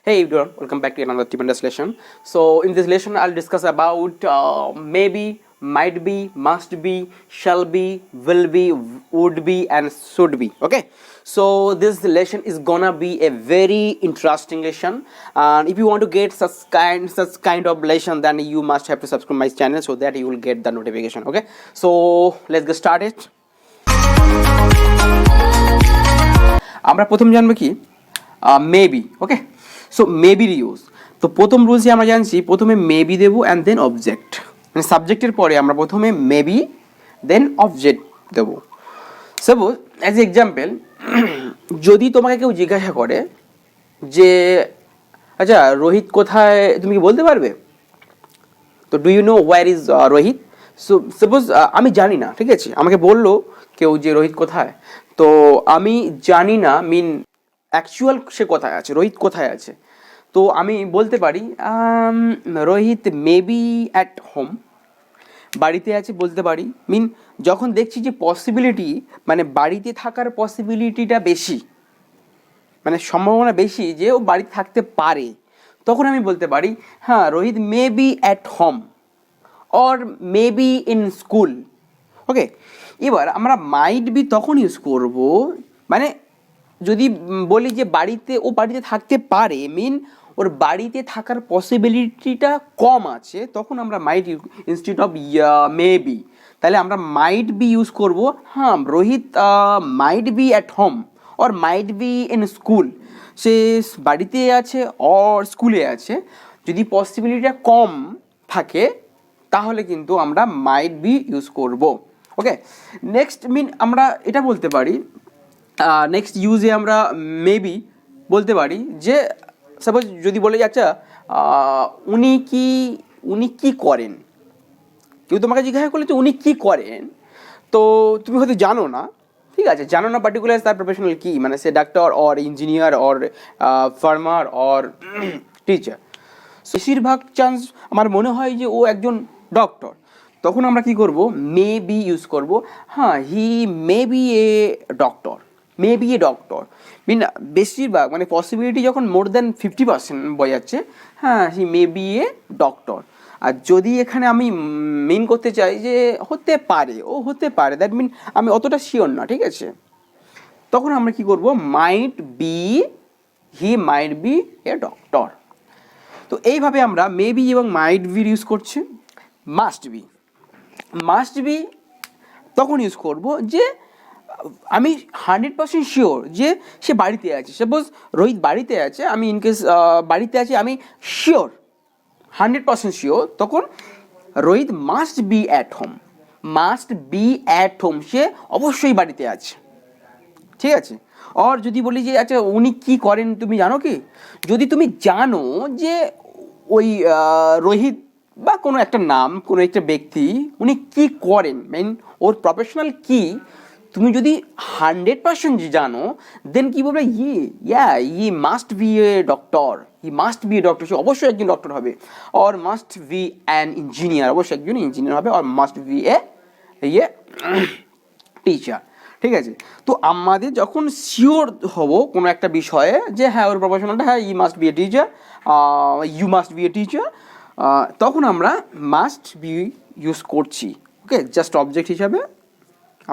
Hey everyone, welcome back to another tremendous lesson. So in this lesson, I'll discuss about maybe, might be, must be, shall be, will be, would be, and should be. Okay. So this lesson is gonna be a very interesting lesson. And if you want to get such kind of lesson, then you must have to subscribe my channel so that you will get the notification. Okay. So let's get started. আমরা প্রথম জানবো কি maybe okay so মেবির use তো প্রথম রুলসে আমরা জানছি প্রথমে মেবি দেব অ্যান্ড দেন অবজেক্ট মানে সাবজেক্টের পরে আমরা প্রথমে মেবি দেন অবজেক্ট দেব সাপোজ অ্যাজ এক্সাম্পল যদি তোমাকে কেউ জিজ্ঞাসা করে যে আচ্ছা রোহিত কোথায় তুমি কি বলতে পারবে তো do you know where is Rohit so suppose আমি জানি না ঠিক আছে আমাকে বললো কেউ যে রোহিত কোথায় তো আমি জানি না মিন অ্যাকচুয়াল সে কোথায় আছে রোহিত কোথায় আছে তো আমি বলতে পারি রোহিত মেবি অ্যাট হোম বাড়িতে আছে বলতে পারি মিন যখন দেখছি যে পসিবিলিটি মানে বাড়িতে থাকার পসিবিলিটিটা বেশি মানে সম্ভাবনা বেশি যে ও বাড়িতে থাকতে পারে তখন আমি বলতে পারি হ্যাঁ Rohit maybe at home or maybe in school okay এবার আমরা মাইট বি তখন ইউজ করব মানে যদি বলি যে ও বাড়িতে থাকতে পারে মিন ওর বাড়িতে থাকার পসিবিলিটিটা কম আছে তখন আমরা মাইট ইনস্টিটিউট অফ মেবি তাহলে আমরা মাইট বি ইউজ করব হ্যাঁ Rohit might be at home or might be in school সে বাড়িতে আছে অর স্কুলে আছে যদি পসিবিলিটিটা কম থাকে তাহলে কিন্তু আমরা মাইট বি ইউজ করব ওকে নেক্সট মিন আমরা এটা বলতে পারি নেক্সট ইউজে আমরা মেবি বলতে পারি যে সাপোজ যদি বলে আচ্ছা উনি কি করেন কেউ তোমাকে জিজ্ঞাসা করলে যে উনি কি করেন তো তুমি হয়তো জানো না ঠিক আছে জানো না পার্টিকুলার তার প্রফেশনাল কি মানে সে doctor or engineer or farmer or teacher বেশিরভাগ চান্স আমার মনে হয় যে ও একজন ডক্টর তখন আমরা কি করব মে বি ইউজ করব হ্যাঁ হি মে বি এ ডক্টর মিন বেশিরভাগ মানে পসিবিলিটি যখন মোর দ্যান 50% বোঝাচ্ছে হ্যাঁ হি মে বি এ ডক্টর আর যদি এখানে আমি মিন করতে চাই যে হতে পারে দ্যাট মিন আমি অতটা শিওর না ঠিক আছে তখন আমরা কি করব হি মাইট বি এ ডক্টর তো এইভাবে আমরা মে বি এবং মাইট বি ইউজ করছি মাস্ট বি তখন ইউজ করব যে আমি 100% শিওর যে সে বাড়িতে আছে সাপোজ রোহিত বাড়িতে আছে আমি ইনকেস বাড়িতে আছি আমি শিওর 100% শিওর তখন Rohit must be at home সে অবশ্যই বাড়িতে আছে ঠিক আছে আর যদি বলি যে আচ্ছা উনি কি করেন তুমি জানো কি যদি তুমি জানো যে ওই রোহিত বা কোনো একটা নাম কোনো একটা ব্যক্তি উনি কি করেন মিন ওর প্রফেশনাল কি তুমি যদি 100% জানো দেন কি বলবে ই মাস্ট বি এ ডক্টর সে অবশ্যই একজন ডক্টর হবে or must B an engineer অবশ্যই একজন ইঞ্জিনিয়ার হবে or must be a teacher ঠিক আছে তো আমাদের যখন শিওর হব কোনো একটা বিষয়ে যে হ্যাঁ ওর প্রফেশনালটা হ্যাঁ he must be a teacher you must be a teacher তখন আমরা মাস্ট বি ইউজ করছি ওকে জাস্ট অবজেক্ট হিসাবে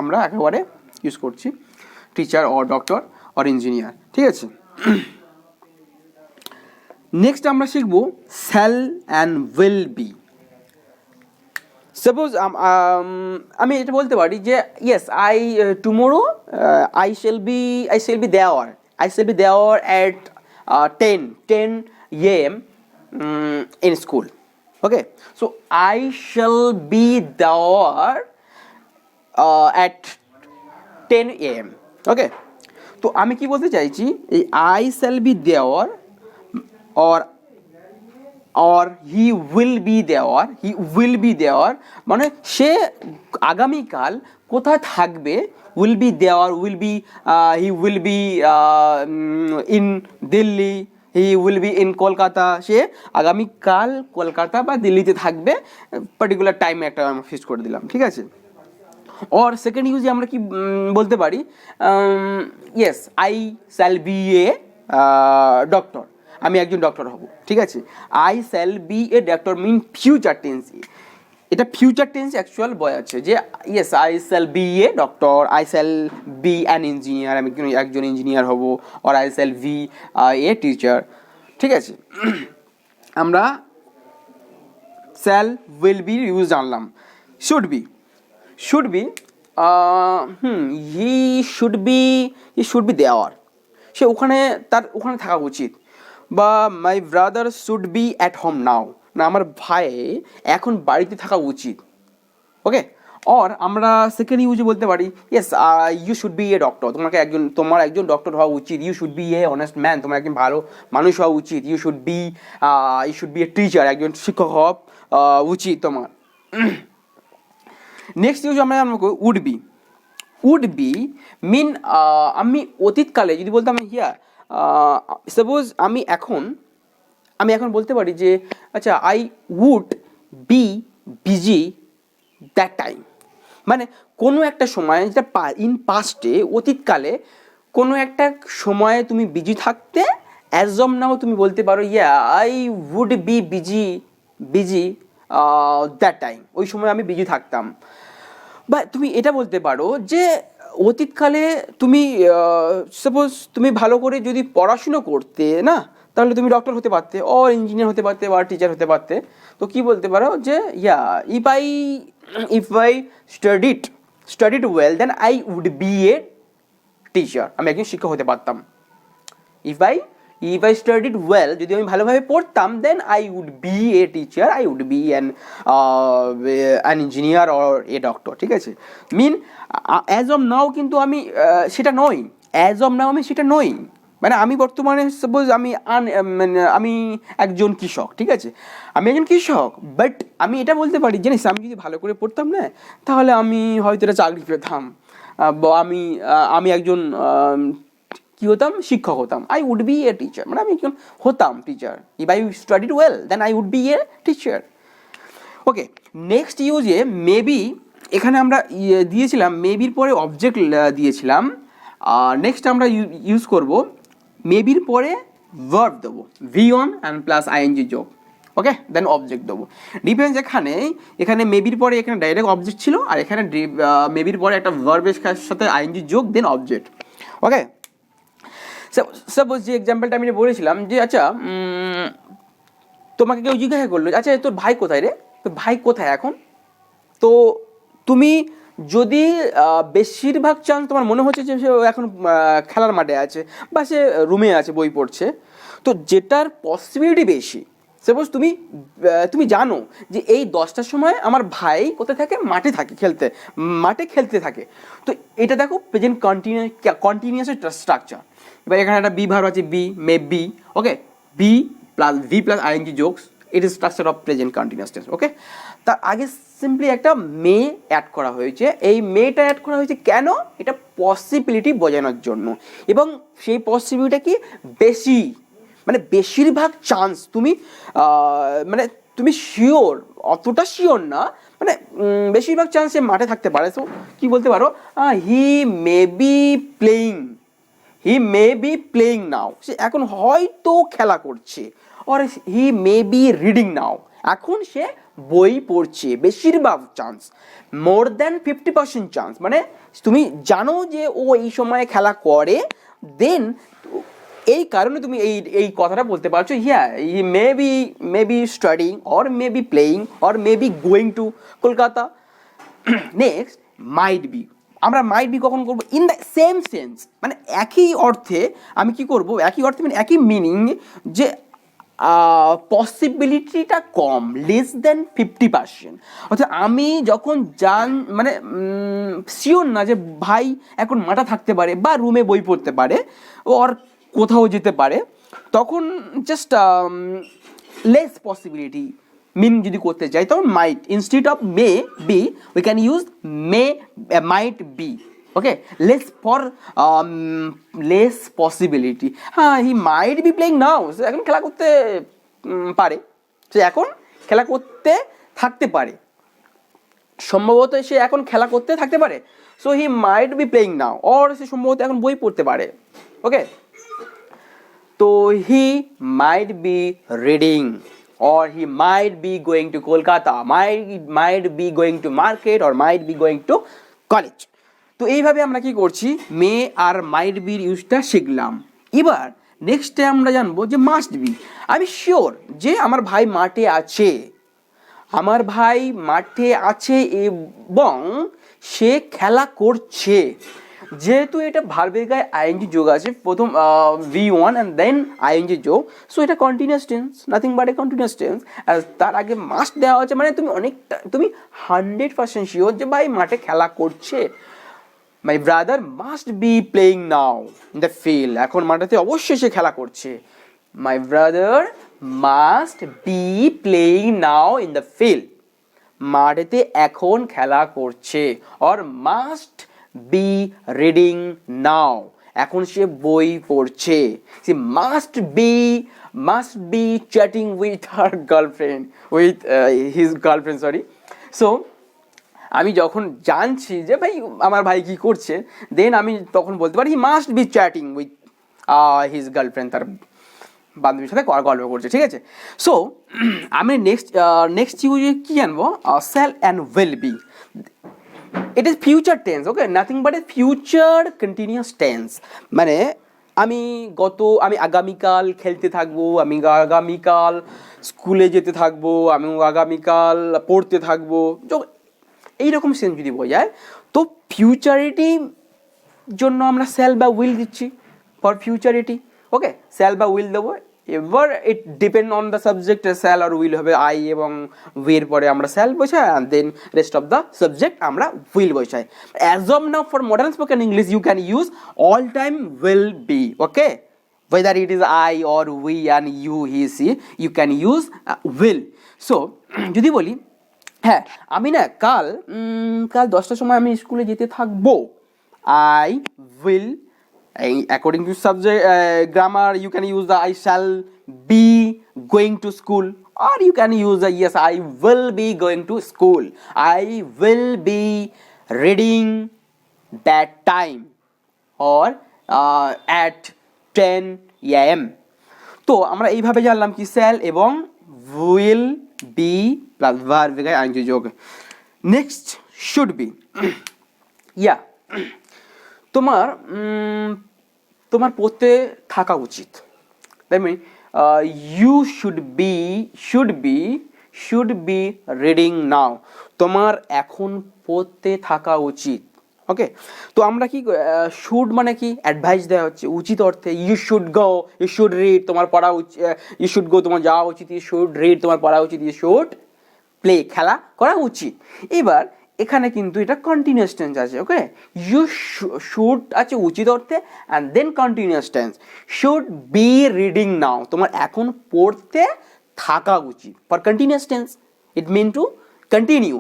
আমরা একেবারে ইউজ করছি teacher or doctor or engineer ঠিক আছে নেক্সট আমরা শিখব shall and will be suppose আমি এটা বলতে পারি যে yes tomorrow I shall B দেওয়ার at 10 AM in school okay so I shall be there at 10 AM okay তো আমি কি বলতে চাইছি এই I shall be there or he will be there মানে সে আগামীকাল কোথায় থাকবে will be there he will be in Delhi he will be in Kolkata সে আগামীকাল কলকাতা বা দিল্লিতে থাকবে পার্টিকুলার টাইমে একটা আমরা ফিক্স করে দিলাম ঠিক আছে और सेकेंड यूज আমরা কি বলতে পারি yes I shall be a doctor আমি একজন ডক্টর হব, ঠিক আছে। I shall be a doctor mean future tense, এটা ফিউচার টেন্স অ্যাকচুয়াল বয় আছে যে yes I shall be a doctor, I shall be an engineer, আমি একজন ইঞ্জিনিয়ার হব, or I shall be a teacher, ঠিক আছে। আমরা শ্যাল উইল বি ইউজ জানলাম। Should be, should be he should be দেওয়ার, সে ওখানে, তার ওখানে থাকা উচিত। বা my brother should be at home now, না আমার ভাই এখন বাড়িতে থাকা উচিত, ওকে। অর আমরা সেকেন্ড ইউজে বলতে পারি yes you should be a doctor, তোমার একজন ডক্টর হওয়া উচিত। You should be a honest man, তোমার একজন ভালো মানুষ হওয়া উচিত। You should be a teacher, একজন শিক্ষক হওয়া উচিত তোমার। নেক্সট ইউজ আমরা would be. Would be mean আমি অতীতকালে যদি বলতাম হিয়া, সাপোজ আমি এখন বলতে পারি যে আচ্ছা I would be busy that time, মানে কোনো একটা সময় যেটা ইন পাস্টে, অতীতকালে কোনো একটা সময়ে তুমি বিজি থাকতে, অ্যাজ অফ নাও তুমি বলতে পারো yeah I would be busy that time, ওই সময় আমি বিজি থাকতাম। বা তুমি এটা বলতে পারো যে অতীতকালে তুমি সাপোজ তুমি ভালো করে যদি পড়াশুনো করতে না, তাহলে তুমি ডক্টর হতে পারতে, অর ইঞ্জিনিয়ার হতে পারতে, বা টিচার হতে পারতে। তো কি বলতে পারো যে yeah if I studied well then I would be a teacher, আমি একজন শিক্ষক হতে পারতাম। ইফ আই স্টাডিড ওয়েল, যদি আমি ভালোভাবে পড়তাম, then I would be a teacher, I would be an engineer or a doctor, ঠিক আছে। মিন অ্যাজ অফ নাও কিন্তু আমি সেটা নই, অ্যাজ অফ নাও আমি সেটা নই, মানে আমি বর্তমানে সাপোজ আমি একজন কৃষক, ঠিক আছে, আমি একজন কৃষক, বাট আমি এটা বলতে পারি জানিস আমি যদি ভালো করে পড়তাম না, তাহলে আমি হয়তো এটা চাকরি পেতাম, বা আমি একজন কি হতাম, শিক্ষক হতাম। I would be a teacher, মানে আমি একজন হতাম teacher. If I studied well then I would be a teacher, okay. Next ইউজে মেবি, এখানে আমরা দিয়েছিলাম মেবির পরে অবজেক্ট দিয়েছিলাম। নেক্সট আমরা ইউজ করব মেবির পরে ভার্ব দেবো, V on and plus ING যোগ, ওকে, দেন অবজেক্ট দেবো। ডিফারেন্স এখানে মেবির পরে এখানে ডাইরেক্ট অবজেক্ট ছিল, আর এখানে মেবির পরে একটা ভার্বের সাথে আইএনজি যোগ দেন অবজেক্ট, ওকে। সাপোজ যে এক্সাম্পলটা আমি বলেছিলাম যে আচ্ছা তোমাকে কেউ জিজ্ঞাসা করলো আচ্ছা তোর ভাই কোথায় রে, তোর ভাই কোথায় এখন, তো তুমি যদি বেশিরভাগ চান্স তোমার মনে হচ্ছে যে সে এখন খেলার মাঠে আছে বা সে রুমে আছে বই পড়ছে, তো যেটার পসিবিলিটি বেশি, সাপোজ তুমি জানো যে এই 10টার সময় আমার ভাই কোথায় থাকে, মাঠে খেলতে থাকে, তো এটা দেখো প্রেজেন্ট কন্টিনিউয়াস স্ট্রাকচার। এবার এখানে একটা বি ভার্ব আছে, may be, okay, be plus V plus ING জোকস, it is structure of present continuous tense, okay. তার আগে সিম্পলি একটা মে অ্যাড করা হয়েছে, এই মেটা অ্যাড করা হয়েছে কেন, এটা পসিবিলিটি বোঝানোর জন্য, এবং সেই পসিবিলিটিটা কি বেশি, মানে বেশিরভাগ চান্স মানে তুমি শিওর, অতটা শিওর না, মানে বেশিরভাগ চান্স সে মাঠে থাকতে পারে। সো কি বলতে পারো, হি মে বি প্লেইং নাও, সে এখন হয়তো খেলা করছে, or he may B reading now, এখন সে বই পড়ছে, বেশিরভাগ চান্স, মোর দ্যান 50% চান্স, মানে তুমি জানো যে ও এই সময়ে খেলা করে, দেন এই কারণে তুমি এই কথাটা বলতে পারছো, here he may be studying or may be playing or may be going to Kolkata. Next might be, আমরা মাইট বি কখন করবো, ইন দ্য সেম সেন্স, মানে একই অর্থে আমি কি করব, একই অর্থে মানে একই মিনিং, যে পসিবিলিটিটা কম, লেস দেন 50%, অর্থাৎ আমি যখন মানে শিওর না যে ভাই এখন মাঠে থাকতে পারে বা রুমে বই পড়তে পারে ওর কোথাও যেতে পারে, তখন জাস্ট লেস পসিবিলিটি মিন যদি করতে চাই, তখন might instead of may be we can use might be, okay, less possibility. হ্যাঁ, হি মাইট বি প্লেইং নাও, সে এখন খেলা করতে পারে, সে এখন খেলা করতে থাকতে পারে, সম্ভবত সে এখন খেলা করতে থাকতে পারে, so he might be playing now, or সে সম্ভবত এখন বই পড়তে পারে, ওকে। তো he might be reading or he might be going to Kolkata, might be going to market or might be going to college. তো এইভাবে আমরা কি করছি, মে আর মাইট বির ইউজটা শিখলাম। এবার নেক্সটে আমরা জানবো যে মাস্ট বি। আমি শিওর যে আমার ভাই মাঠে আছে, আমার ভাই মাঠে আছে এবং সে খেলা করছে। যেহেতু এটা ভার্বের গায়ে আইএনজি যোগ আছে, প্রথম V1 অ্যান্ড দেন আইএনজি যোগ, সো এটা continuous tense, nothing but a continuous tense. আর তার আগে মাস্ট দেওয়া আছে, মানে তুমি 100% শিওর যে ভাই মাঠে খেলা করছে। My brother must be playing now in the field, এখন মাঠেতে অবশ্যই সে খেলা করছে। My brother must be playing now in the field, মাঠেতে এখন খেলা করছে। Or must be reading now, এখন সে বই পড়ছে। সে must be chatting with her girlfriend, with his girlfriend, sorry. So আমি যখন জানছি যে ভাই আমার ভাই কি করছে, দেন আমি তখন বলতে পারি he must be chatting with his girlfriend, তার বান্ধবীর সাথে গল্প করছে, ঠিক আছে। সো আমি নেক্সট ইউজে কি জানবো, shall and will be. It is future tense, okay, nothing but A future continuous tense. মানে আমি আগামীকাল খেলতে থাকবো, আমি আগামীকাল স্কুলে যেতে থাকবো, আমি আগামীকাল পড়তে থাকবো, এইরকম সেন্স যদি বোঝায়, তো ফিউচারিটি জন্য আমরা শ্যাল বা উইল দিচ্ছি ফর ফিউচারিটি, ওকে, শ্যাল বা উইল দেবো। এবার it depend on the subject, shall আর উইল হবে, আই এবং উইয়ের পরে আমরা শ্যাল বসাই, and then rest of the subject আমরা উইল বসাই। As of now for modern spoken English you can use all time will be, okay, whether it is I or we and you, he, she, you can use will. So যদি বলি হ্যাঁ আমি না কাল 10টার সময় আমি স্কুলে যেতে থাকবো, I will, according to subject grammar you can use the I shall be going to school, or you can use the yes I will be going to school, I will be reading that time, or at 10 AM. তো আমরা এইভাবে জানলাম কি shall এবং will be plus verb ING যোগ। Next should be, yeah, তোমার পড়তে থাকা উচিত, that mean you should be reading now, তোমার এখন পড়তে থাকা উচিত, ওকে। তো আমরা কি শুড মানে কি অ্যাডভাইস দেওয়া হচ্ছে, উচিত অর্থে you should go, you should read, তোমার পড়া উচিত, ইউ শুড গো তোমার যাওয়া উচিত, ইউ শুড রিড তোমার পড়া উচিত, ইউ শুড প্লে খেলা করা উচিত। এবার এখানে কিন্তু এটা কন্টিনিউয়াস টেন্স আছে, ওকে, ইউ শুড আছে উচিত অর্থে, and then continuous tense should be reading now, তোমার এখন পড়তে থাকা উচিত। For continuous tense it mean to continue,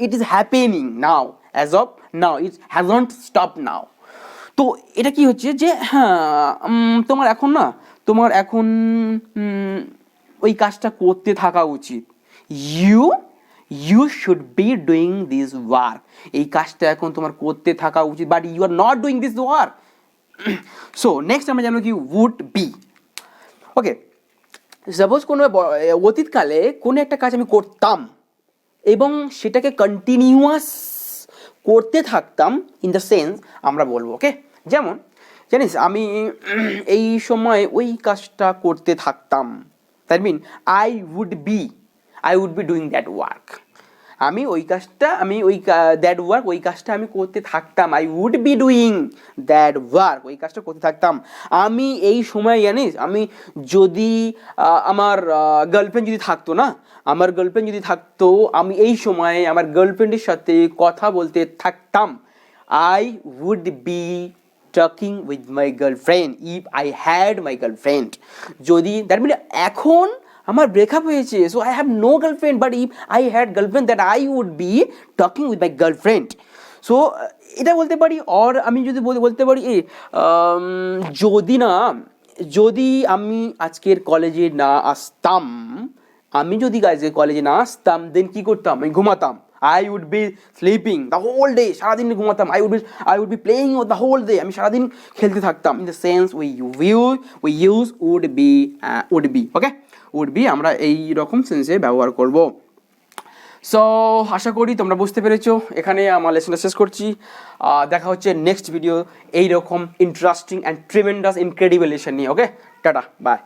it is happening now, as of now, it hasn't stop now. তো এটা কি হচ্ছে যে হ্যাঁ তোমার এখন ওই কাজটা করতে থাকা উচিত, you should be doing this work, এই কাজটা এখন তোমার করতে থাকা উচিত, but you are not doing this work. So next আমরা জানবো কি উড বি, ওকে। সাপোজ কোনো অতীতকালে কোনো একটা কাজ আমি করতাম এবং সেটাকে কন্টিনিউয়াস করতে থাকতাম, ইন দ্য সেন্স আমরা বলবো, ওকে। যেমন জানিস আমি এই সময় ওই কাজটা করতে থাকতাম, that mean I would be doing that work, আমি ওই কাজটা ওই কাজটা আমি করতে থাকতাম, I would be doing that work, ওই কাজটা করতে থাকতাম। আমি এই সময় জানিস আমি যদি আমার গার্লফ্রেন্ড যদি থাকতো আমি এই সময় আমার গার্লফ্রেন্ডের সাথে কথা বলতে থাকতাম, I would be talking with my girlfriend if I had my girlfriend. যদি দ্যাট মিন এখন আমার ব্রেকআপ হয়েছে, so I have no girlfriend, but if I had girlfriend that I would be talking with my girlfriend. So এটা বলতে পারি। Or আমি যদি বলতে পারি যদি আমি আজকের কলেজে না আসতাম, দেন কি করতাম, আমি ঘুমাতাম, I would be sleeping the whole day, সারাদিন ঘুমাতাম। I would be playing the whole day, আমি সারাদিন খেলতে থাকতাম। In the sense we use would be, okay, would be আমরা এই রকম সেন্সে ব্যবহার করব। সো আশা করি তোমরা বুঝতে পেরেছো। এখানে আমার লেসনটা শেষ করছি। দেখা হচ্ছে নেক্সট ভিডিও এইরকম interesting and tremendous incredible lesson নিয়ে। ওকে, টাটা, বাই।